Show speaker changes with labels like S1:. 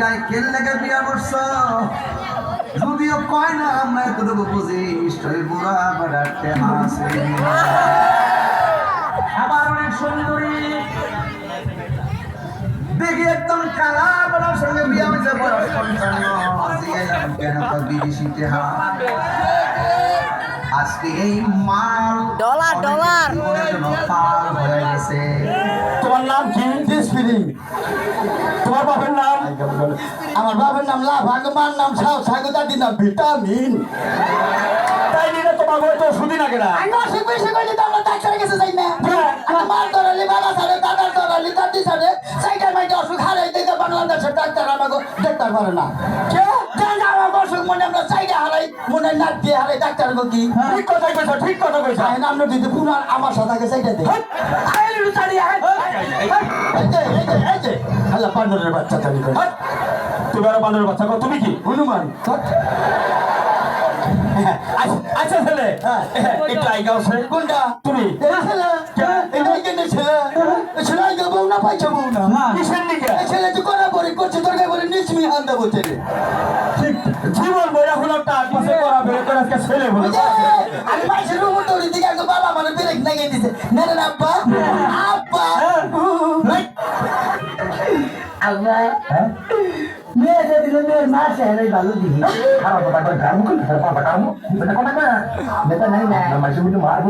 S1: গায়ে কেন লেগে বিয়া করছো যদিও কয় না আমরা এতটুকু বুঝি নিশ্চয়ই বুড়া বেড়াতে হাসে আবার অনেক সুন্দরী দেখি একদম কালা বেড়ার সঙ্গে বিয়া হয়েছে বয়স 55 কেন তো বিদেশিতে হাত আজকে এই মাল
S2: ডলার
S1: পাল হয়ে গেছে
S3: তোমার নাম কি? দিসফিরি। তোমার বাপের নাম? আমার বাপের নাম লাভ, মার নাম সাউ, সাগুদাদির নাম ভিটামিন। তাই নিলে তোমার বই তো শুধু না কেনা। আমি অসুখ বেশি করলে তো আমরা ডাক্তারের কাছে যাই না। আমার মার ধরালি, বাবা ছাড়ে, দাদার ধরালি, দাদি ছাড়ে, সাইকেল মাইকে অসুখ হারাই দিতে বাংলাদেশের ডাক্তার আমাকে দেখতে পারে না। কে? জান আমার অসুখ মনে আমরা সাইডে হারাই, মনে নাক দিয়ে হারাই ডাক্তার কি? ঠিক কথা কইছো, ঠিক কথা কইছো। আমরা যদি পুরান আমার সাথে সাইডে দেই। আইলু তাড়ি আই। এই যে আল্লাহ বান্দরের বাচ্চা তালি করে। তুমি আর বান্দরের বাচ্চা কো তুমি কি? হনুমান। আচ্ছা ছেলে একটু আইগা আছে কোনটা তুমি ছেলে এই কেন ছেলে ছেলে আইগা বউ না পাইছো বউ না কিসের দিকে ছেলে তো করা পরে করছে তোর গায়ে বলে নিচমি হান্দা বলতে ঠিক জীবন বইরা হলো টাক মাসে করা বের করে আজকে ছেলে বলে আমি মাসের রুম তোরি দিকে আগে বাবা মানে ব্রেক লাগিয়ে দিছে না না আব্বা আব্বা
S2: আল্লাহ মেয়ে যদি মেয়ের মা চাই ভালো দিই
S3: খারাপ কথা করে কাম করে পাপা কাম বেটা কথা কয় বেটা নাই না মাসে বুঝে মারবো